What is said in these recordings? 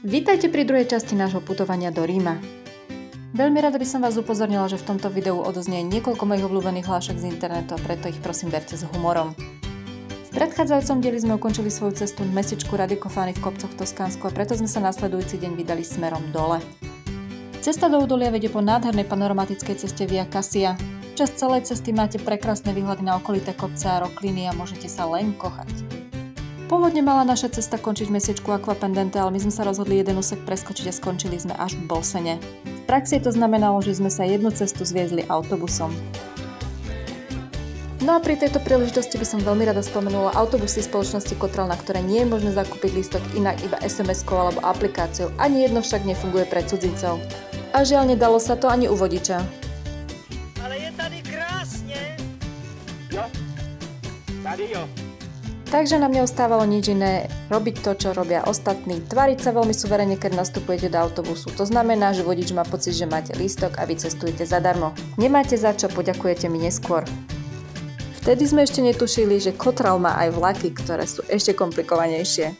Vítajte pri druhej časti nášho putovania do Ríma. Veľmi rada by som vás upozornila, že v tomto videu odoznie niekoľko mojich obľúbených hlášok z internetu a preto ich prosím berte s humorom. V predchádzajúcom dieli sme ukončili svoju cestu v mestečku Radicofani v kopcoch Toskánsku a preto sme sa nasledujúci deň vydali smerom dole. Cesta do údolia vedie po nádhernej panoramatickej ceste Via Cassia. Počas celej cesty máte prekrásne výhľady na okolité kopce a rokliny a môžete sa len kochať. Pôvodne mala naša cesta končiť v mestečku Aquapendente, ale my sme sa rozhodli jeden úsek preskočiť a skončili sme až v Bolsene. V praxi to znamenalo, že sme sa jednu cestu zviezli autobusom. No a pri tejto príležitosti by som veľmi rada spomenula autobusy spoločnosti Cotral, na ktoré nie je možné zakúpiť lístok inak iba SMS-kou alebo aplikáciou, ani jedno však nefunguje pre cudzincov. A žiaľ, nedalo sa to ani u vodiča. Ale je tady krásne! Jo, tady jo. Takže nám neostávalo nič iné, robiť to, čo robia ostatní, tváriť sa veľmi suverene, keď nastupujete do autobusu. To znamená, že vodič má pocit, že máte lístok a vy cestujete zadarmo. Nemáte za čo, poďakujete mi neskôr. Vtedy sme ešte netušili, že Cotral má aj vlaky, ktoré sú ešte komplikovanejšie.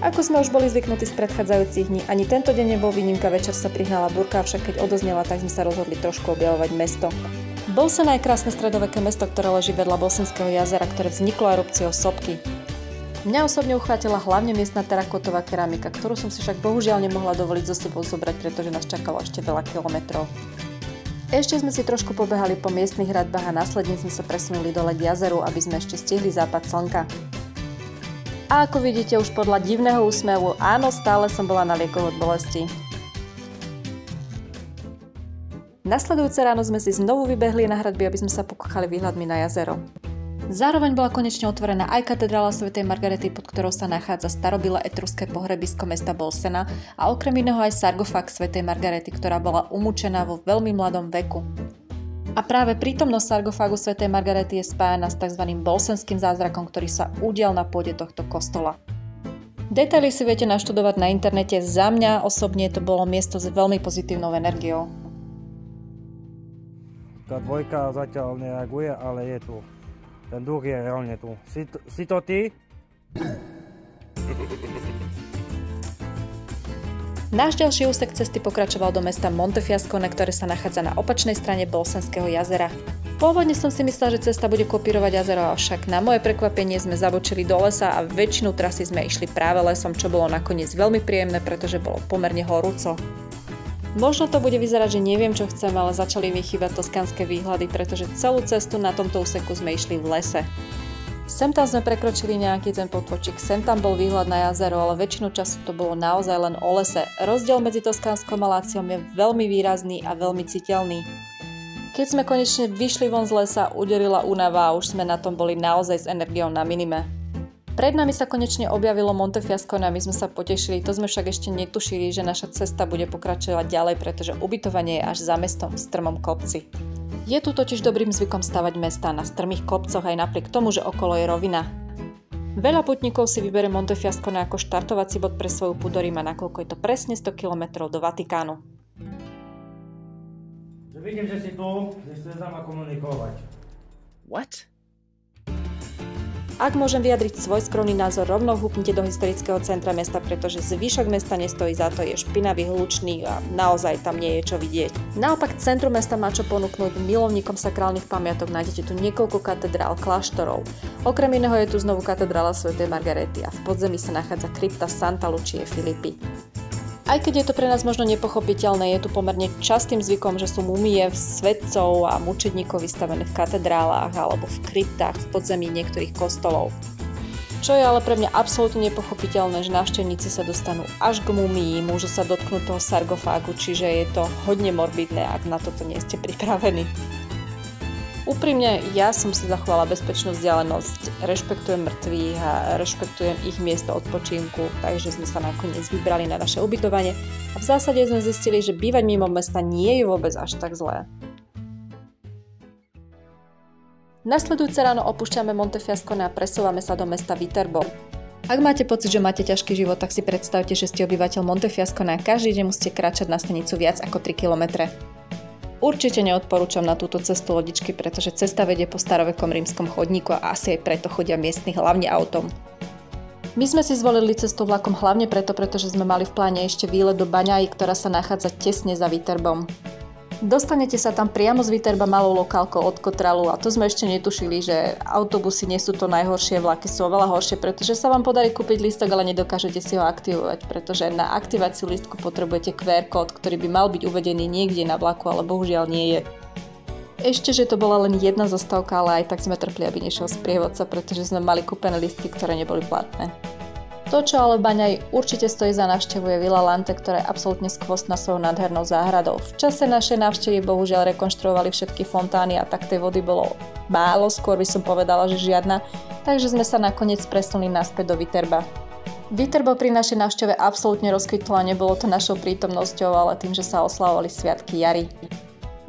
Ako sme už boli zvyknutí z predchádzajúcich dní, ani tento deň nebol výnimka, večer sa prihnala búrka, avšak keď odoznela, tak sme sa rozhodli trošku objavovať mesto. Bolsena je krásne stredoveké mesto, ktoré leží vedľa Bolsenského jazera, ktoré vzniklo erupciou sopky. Mňa osobne uchvátila hlavne miestna terakotová keramika, ktorú som si však bohužiaľ nemohla dovoliť so sebou zobrať, pretože nás čakalo ešte veľa kilometrov. Ešte sme si trošku pobehali po miestnych hradbách a následne sme sa presunuli dole k jazeru, aby sme ešte stihli západ slnka. A ako vidíte už podľa divného úsmevu, áno, stále som bola na liekoch od bolesti. Nasledujúce ráno sme si znovu vybehli na hradby, aby sme sa pokochali výhľadmi na jazero. Zároveň bola konečne otvorená aj katedrála svätej Margarety, pod ktorou sa nachádza starobilé etruské pohrebisko mesta Bolsena a okrem iného aj sargofág svätej Margarety, ktorá bola umúčená vo veľmi mladom veku. A práve prítomnosť sargofágu svätej Margarety je spájana s tzv. Bolsenským zázrakom, ktorý sa udial na pôde tohto kostola. Detaily si viete naštudovať na internete, za mňa osobne to bolo miesto s veľmi pozitívnou energiou. Tá dvojka zatiaľ nereaguje, ale je tu. Ten duch je reálne tu. Si to ty? Náš ďalší úsek cesty pokračoval do mesta Montefiascone, ktoré sa nachádza na opačnej strane Bolsenského jazera. Pôvodne som si myslela, že cesta bude kopírovať jazero, avšak na moje prekvapenie sme zabočili do lesa a väčšinu trasy sme išli práve lesom, čo bolo nakoniec veľmi príjemné, pretože bolo pomerne horúco. Možno to bude vyzerať, že neviem, čo chcem, ale začali mi chýbať toskánske výhľady, pretože celú cestu na tomto úseku sme išli v lese. Sem tam sme prekročili nejaký ten potvočík, sem tam bol výhľad na jazero, ale väčšinu času to bolo naozaj len o lese. Rozdiel medzi Toskánskom a Láciom je veľmi výrazný a veľmi citeľný. Keď sme konečne vyšli von z lesa, uderila únava a už sme na tom boli naozaj s energiou na minime. Pred nami sa konečne objavilo Montefiascone a my sme sa potešili, to sme však ešte netušili, že naša cesta bude pokračovať ďalej, pretože ubytovanie je až za mestom v strmom kopci. Je tu totiž dobrým zvykom stavať mestá na strmých kopcoch aj napriek tomu, že okolo je rovina. Veľa putníkov si vyberie Montefiascone ako štartovací bod pre svoju púť do Ríma, nakoľko je to presne 100 km do Vatikánu. Vidím, že si tu, že chceš s nami komunikovať. What? Ak môžem vyjadriť svoj skromný názor, rovno húpnite do historického centra mesta, pretože zvyšok mesta nestojí za to, je špinavý, hlučný a naozaj tam nie je čo vidieť. Naopak centrum mesta má čo ponúknuť milovníkom sakrálnych pamiatok, nájdete tu niekoľko katedrál, kláštorov. Okrem iného je tu znovu katedrála svätej Margarety a v podzemí sa nachádza krypta Santa Lucie Filippi. Aj keď je to pre nás možno nepochopiteľné, je tu pomerne častým zvykom, že sú mumie svätcov a mučedníkov vystavené v katedrálach alebo v kryptách v podzemí niektorých kostolov. Čo je ale pre mňa absolútne nepochopiteľné, že návštevníci sa dostanú až k mumii, môžu sa dotknúť toho sargofágu, čiže je to hodne morbidné, ak na toto nie ste pripravení. Úprimne, ja som si zachovala bezpečnú vzdialenosť, rešpektujem mŕtvych a rešpektujem ich miesto odpočinku, takže sme sa nakoniec vybrali na naše ubytovanie a v zásade sme zistili, že bývať mimo mesta nie je vôbec až tak zlé. Nasledujúce ráno opúšťame Montefiascone a presúvame sa do mesta Viterbo. Ak máte pocit, že máte ťažký život, tak si predstavte, že ste obyvateľ Montefiascone a každý deň musíte kráčať na stanicu viac ako 3 km. Určite neodporúčam na túto cestu lodičky, pretože cesta vedie po starovekom rímskom chodníku a asi aj preto chodia miestni hlavne autom. My sme si zvolili cestu vlakom hlavne pretože sme mali v pláne ešte výlet do Baňaji, ktorá sa nachádza tesne za Viterbom. Dostanete sa tam priamo z Viterba malou lokálkou od Kotralu a to sme ešte netušili, že autobusy nie sú to najhoršie, vlaky sú oveľa horšie, pretože sa vám podarí kúpiť lístok, ale nedokážete si ho aktivovať, pretože na aktiváciu lístku potrebujete QR kód, ktorý by mal byť uvedený niekde na vlaku, ale bohužiaľ nie je. Ešte, že to bola len jedna zastávka, ale aj tak sme trpli, aby nešiel sprievodca, pretože sme mali kúpené lístky, ktoré neboli platné. To, čo ale v Baňaji určite stojí za návštevu, je Vila Lante, ktorá je absolútne skvostná svojou nádhernou záhradou. V čase našej návštevy bohužiaľ rekonštruovali všetky fontány a tak tej vody bolo málo, skôr by som povedala, že žiadna, takže sme sa nakoniec presunuli naspäť do Viterba. Viterbo pri našej návšteve absolútne rozkvitlo a nebolo to našou prítomnosťou, ale tým, že sa oslavovali sviatky jary.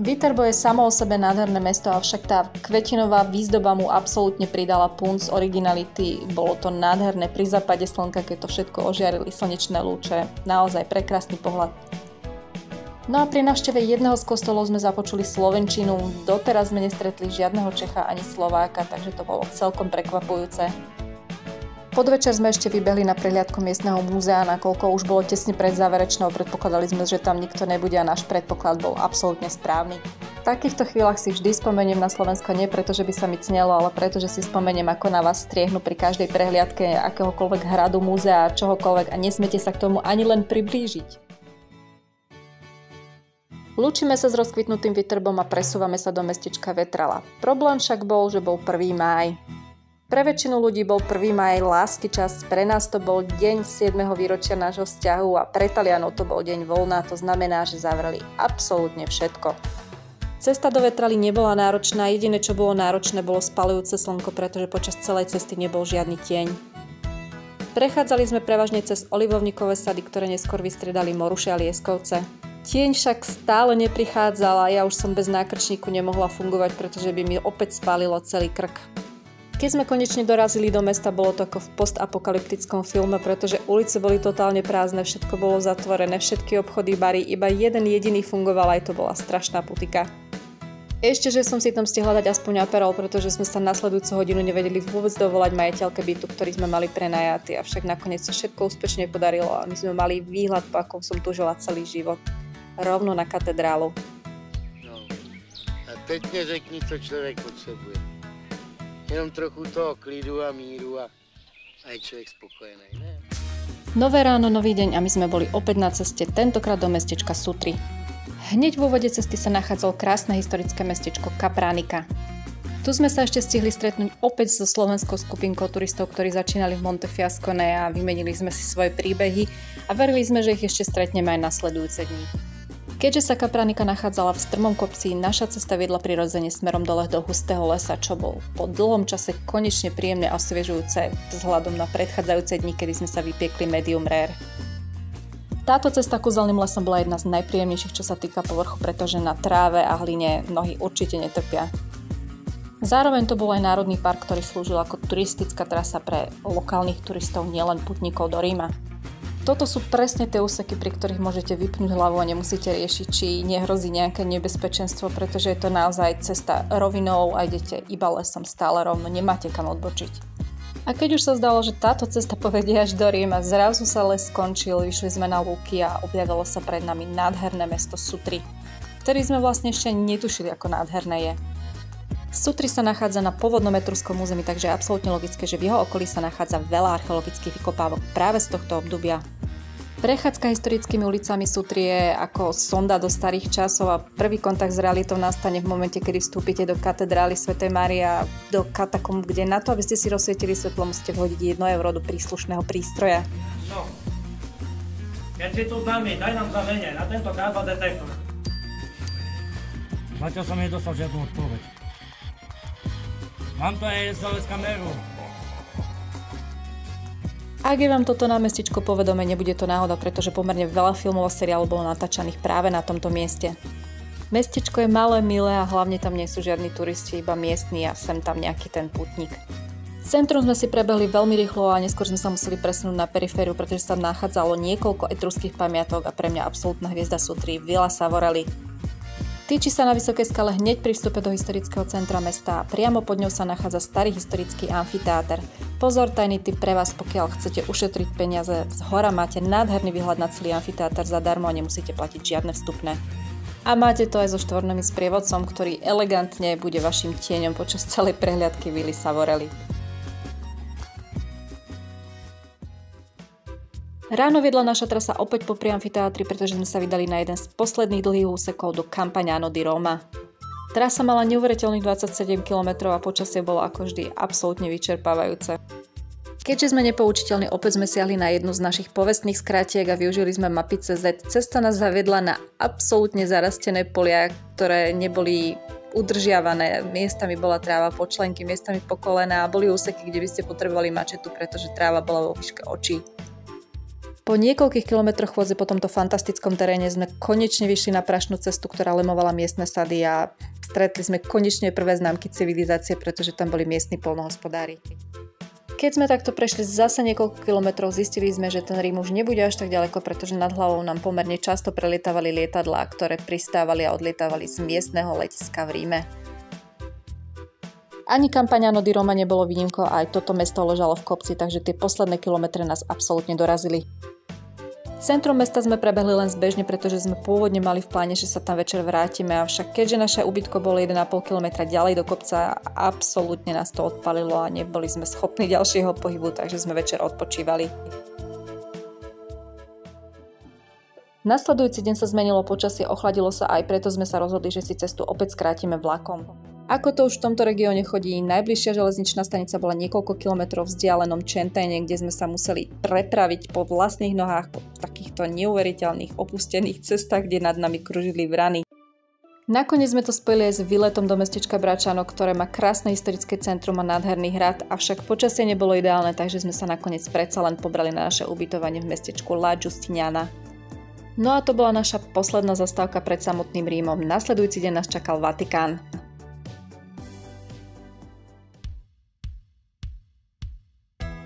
Viterbo je samo o sebe nádherné mesto, avšak tá kvetinová výzdoba mu absolútne pridala punc originality. Bolo to nádherné pri západe slnka, keď to všetko ožiarili slnečné lúče. Naozaj prekrásny pohľad. No a pri návšteve jedného z kostolov sme započuli slovenčinu. Doteraz sme nestretli žiadneho Čecha ani Slováka, takže to bolo celkom prekvapujúce. Podvečer sme ešte vybehli na prehliadku miestneho múzea, nakoľko už bolo tesne pred záverečnou, predpokladali sme, že tam nikto nebude a náš predpoklad bol absolútne správny. V takýchto chvíľach si vždy spomeniem na Slovensko nie preto, že by sa mi cnelo, ale preto, že si spomeniem, ako na vás striehnú pri každej prehliadke akéhokoľvek hradu, múzea a čohokoľvek a nesmiete sa k tomu ani len priblížiť. Lúčime sa s rozkvitnutým Viterbom a presúvame sa do mestečka Vetrala. Problém však bol, že bol 1. máj. Pre väčšinu ľudí bol 1. máj lásky čas, pre nás to bol deň 7. výročia nášho vzťahu a pre Talianov to bol deň voľna, to znamená, že zavreli absolútne všetko. Cesta do Vetraly nebola náročná, jediné čo bolo náročné bolo spalujúce slnko, pretože počas celej cesty nebol žiadny tieň. Prechádzali sme prevažne cez olivovníkové sady, ktoré neskôr vystriedali moruše a lieskovce. Tieň však stále neprichádzala a ja už som bez nákrčníku nemohla fungovať, pretože by mi opäť spálilo celý krk. Keď sme konečne dorazili do mesta, bolo to ako v postapokalyptickom filme, pretože ulice boli totálne prázdne, všetko bolo zatvorené, všetky obchody, bary, iba jeden jediný fungoval, aj to bola strašná putika. Ešte, že som si tam stihla dať aspoň aperol, pretože sme sa nasledujúcu hodinu nevedeli vôbec dovolať majiteľke bytu, ktorý sme mali prenajatý, avšak nakoniec sa všetko úspešne podarilo a my sme mali výhľad, po akom som túžila celý život. Rovno na katedrálu. No, a teď mi řekni, co člověk potřebuje. Jenom trochu toho klidu a míru a je človek spokojený, ne? Nové ráno, nový deň a my sme boli opäť na ceste, tentokrát do mestečka Sutri. Hneď v úvode cesty sa nachádzalo krásne historické mestečko Capranica. Tu sme sa ešte stihli stretnúť opäť so slovenskou skupinkou turistov, ktorí začínali v Montefiascone a vymenili sme si svoje príbehy a verili sme, že ich ešte stretneme aj nasledujúce dni. Keďže sa Capranica nachádzala v strmom kopci, naša cesta viedla prirodzene smerom dole do hustého lesa, čo bol po dlhom čase konečne príjemné a osviežujúce vzhľadom na predchádzajúce dni, kedy sme sa vypiekli medium rare. Táto cesta kúzelným lesom bola jedna z najpríjemnejších, čo sa týka povrchu, pretože na tráve a hline nohy určite netrpia. Zároveň to bol aj národný park, ktorý slúžil ako turistická trasa pre lokálnych turistov, nielen putníkov do Ríma. Toto sú presne tie úseky, pri ktorých môžete vypnúť hlavu a nemusíte riešiť, či nehrozí nejaké nebezpečenstvo, pretože je to naozaj cesta rovinou a idete iba lesom stále rovno, nemáte kam odbočiť. A keď už sa zdalo, že táto cesta povedie až do Ríma, zrazu sa les skončil, vyšli sme na lúky a objavilo sa pred nami nádherné mesto Sutri, ktorý sme vlastne ešte netušili, ako nádherné je. Sutri sa nachádza na pôvodnom etruskom území, takže je absolútne logické, že v jeho okolí sa nachádza veľa archeologických vykopávok práve z tohto obdobia. Prechádzka historickými ulicami Sutri je ako sonda do starých časov a prvý kontakt s realitou nastane v momente, kedy vstúpite do katedrály svätej Márie a do katakomb, kde na to, aby ste si rozsvietili svetlo, musíte vhodiť 1 euro do príslušného prístroja. No, keď si tu s nami, daj nám znamenie na tento K2 detektor. Zatiaľ som nedostal žiadnu odpoveď. Mám to aj SLS kameru. Ak je vám toto mestečko povedomé, nebude to náhoda, pretože pomerne veľa filmov a seriálov bolo natáčaných práve na tomto mieste. Mestečko je malé, milé a hlavne tam nie sú žiadni turisti, iba miestni a sem tam nejaký ten pútnik. Centrum sme si prebehli veľmi rýchlo a neskôr sme sa museli presunúť na perifériu, pretože sa tam nachádzalo niekoľko etruských pamiatok a pre mňa absolútna hviezda Sutri, Villa Savorelli. Týči sa na vysokej skale hneď pri vstupe do historického centra mesta a priamo pod ňou sa nachádza starý historický amfitáter. Pozor, tajný tip pre vás, pokiaľ chcete ušetriť peniaze, z hora máte nádherný výhľad na celý amfitáter zadarmo a nemusíte platiť žiadne vstupné. A máte to aj so štvorným sprievodcom, ktorý elegantne bude vašim tieňom počas celej prehliadky Vily Savorely. Ráno viedla naša trasa opäť popri amfiteátri, pretože sme sa vydali na jeden z posledných dlhých úsekov do Campagnano di Roma. Trasa mala neuveriteľných 27 km a počasie bolo ako vždy absolútne vyčerpávajúce. Keďže sme nepoučiteľní, opäť sme siahli na jednu z našich povestných skratiek a využili sme mapy CZ. Cesta nás zaviedla na absolútne zarastené polia, ktoré neboli udržiavané. Miestami bola tráva po členky, miestami po kolena a boli úseky, kde by ste potrebovali mačetu, pretože tráva bola vo výške očí. Po niekoľkých kilometroch chôdze po tomto fantastickom teréne sme konečne vyšli na prašnú cestu, ktorá lemovala miestne sady a stretli sme konečne prvé známky civilizácie, pretože tam boli miestni poľnohospodári. Keď sme takto prešli zase niekoľko kilometrov, zistili sme, že ten Rím už nebude až tak ďaleko, pretože nad hlavou nám pomerne často prelietávali lietadlá, ktoré pristávali a odlietávali z miestneho letiska v Ríme. Ani Campagnano di Roma nebolo výnimkou a aj toto mesto ležalo v kopci, takže tie posledné kilometre nás absolútne dorazili. Centrum mesta sme prebehli len zbežne, pretože sme pôvodne mali v pláne, že sa tam večer vrátime, avšak keďže naše ubytko bolo 1,5 km ďalej do kopca, absolútne nás to odpalilo a neboli sme schopní ďalšieho pohybu, takže sme večer odpočívali. Nasledujúci deň sa zmenilo počasie, ochladilo sa, aj preto sme sa rozhodli, že si cestu opäť skrátime vlakom. Ako to už v tomto regióne chodí, najbližšia železničná stanica bola niekoľko kilometrov v vzdialenom Centene, kde sme sa museli prepraviť po vlastných nohách po takýchto neuveriteľných opustených cestách, kde nad nami kružili vrany. Nakoniec sme to spojili aj s výletom do mestečka Bracciano, ktoré má krásne historické centrum a nádherný hrad, avšak počasie nebolo ideálne, takže sme sa nakoniec predsa len pobrali na naše ubytovanie v mestečku La Giustiniana. No a to bola naša posledná zastávka pred samotným Rímom. Nasledujúci deň nás čakal Vatikán.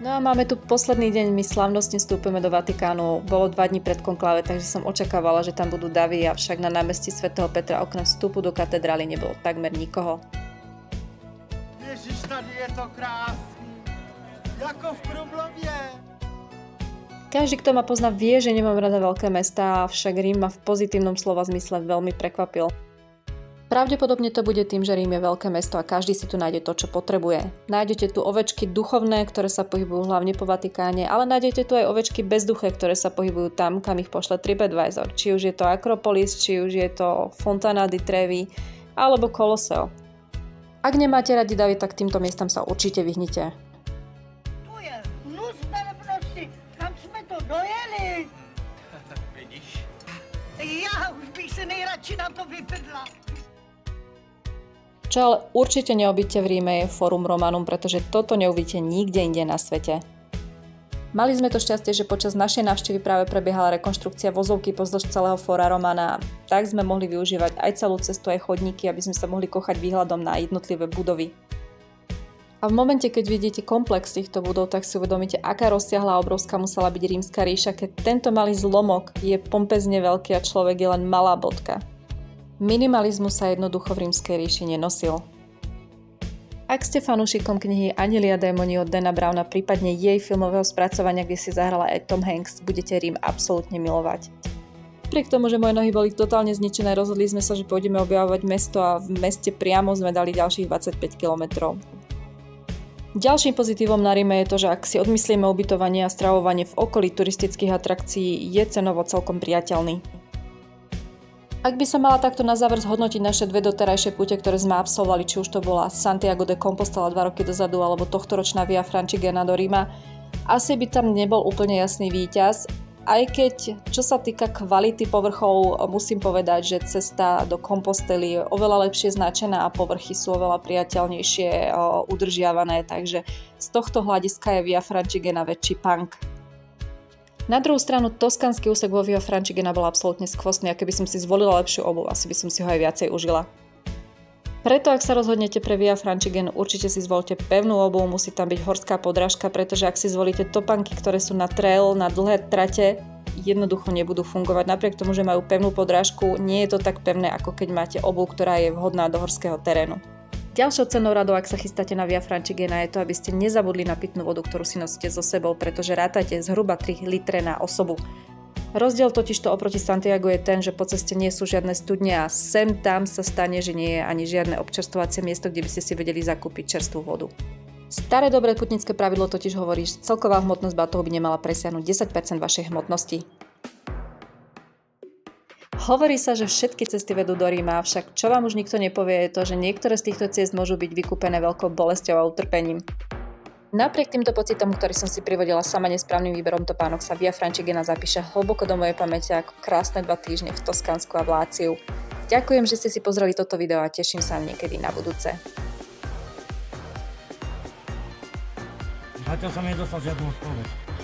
No a máme tu posledný deň, my slávnostne vstúpime do Vatikánu. Bolo 2 dní pred konkláve, takže som očakávala, že tam budú davy, avšak na námestí svätého Petra okrem vstupu do katedrály nebolo takmer nikoho. Ježiš, tady je to krásný, ako v Krumlově. Každý, kto ma pozná, vie, že nemám rada veľké mestá, avšak Rím ma v pozitívnom slova zmysle veľmi prekvapil. Pravdepodobne to bude tým, že Rím je veľké mesto a každý si tu nájde to, čo potrebuje. Nájdete tu ovečky duchovné, ktoré sa pohybujú hlavne po Vatikáne, ale nájdete tu aj ovečky bezduché, ktoré sa pohybujú tam, kam ich pošle TripAdvisor. Či už je to Akropolis, či už je to Fontana di Trevi, alebo Koloseo. Ak nemáte radi davy, tak týmto miestam sa určite vyhnite. Tu je hnus velebnosti, kam jsme to dojeli. Vidíš? Já už bych se nejradši na to vyprdla. Čo ale určite neobíďte v Ríme je Forum Romanum, pretože toto neuvidíte nikde inde na svete. Mali sme to šťastie, že počas našej návštevy práve prebiehala rekonštrukcia vozovky pozdĺž celého Fora Romana, tak sme mohli využívať aj celú cestu, aj chodníky, aby sme sa mohli kochať výhľadom na jednotlivé budovy. A v momente, keď vidíte komplex týchto budov, tak si uvedomíte, aká rozsiahla a obrovská musela byť rímska ríša, keď tento malý zlomok je pompezne veľký a človek je len malá bodka. Minimalizmus sa jednoducho v rímskej ríši nenosil. Ak ste fanúšikom knihy Anjeli a démoni od Dana Browna, prípadne jej filmového spracovania, kde si zahrala aj Tom Hanks, budete Rím absolútne milovať. Napriek tomu, že moje nohy boli totálne zničené, rozhodli sme sa, že pôjdeme objavovať mesto a v meste priamo sme dali ďalších 25 km. Ďalším pozitívom na Ríme je to, že ak si odmyslíme ubytovanie a stravovanie v okolí turistických atrakcií, je cenovo celkom priateľný. Ak by sa mala takto na záver zhodnotiť naše 2 doterajšie púte, ktoré sme absolvovali, či už to bola Santiago de Compostela 2 roky dozadu, alebo tohtoročná Via Francigena do Ríma, asi by tam nebol úplne jasný víťaz, aj keď, čo sa týka kvality povrchov, musím povedať, že cesta do Compostely je oveľa lepšie značená a povrchy sú oveľa priateľnejšie udržiavané, takže z tohto hľadiska je Via Francigena väčší punk. Na druhú stranu, toskanský úsek vo Via Francigena bol absolútne skvostný a keby som si zvolila lepšiu obuv, asi by som si ho aj viacej užila. Preto, ak sa rozhodnete pre Via Francigen, určite si zvolte pevnú obuv, musí tam byť horská podrážka, pretože ak si zvolíte topánky, ktoré sú na trail, na dlhé trate, jednoducho nebudú fungovať. Napriek tomu, že majú pevnú podrážku, nie je to tak pevné, ako keď máte obuv, ktorá je vhodná do horského terénu. Ďalšou cennou radou, ak sa chystáte na Via Francigena, je to, aby ste nezabudli na pitnú vodu, ktorú si nosíte so sebou, pretože rátajte zhruba 3 litre na osobu. Rozdiel totižto oproti Santiagu je ten, že po ceste nie sú žiadne studne a sem tam sa stane, že nie je ani žiadne občerstvovacie miesto, kde by ste si vedeli zakúpiť čerstvú vodu. Staré dobré putnické pravidlo totiž hovorí, že celková hmotnosť batohu by nemala presiahnuť 10% vašej hmotnosti. Hovorí sa, že všetky cesty vedú do Ríma, avšak čo vám už nikto nepovie je to, že niektoré z týchto ciest môžu byť vykúpené veľkou bolesťou a utrpením. Napriek týmto pocitom, ktorý som si privodila sama nesprávnym výberom topánok, sa Via Francigena zapíše hlboko do mojej pamäte ako krásne 2 týždne v Toskánsku a v Láciu. Ďakujem, že ste si pozreli toto video a teším sa niekedy na budúce. Zatiaľ som nedostal žiadnu odpoveď.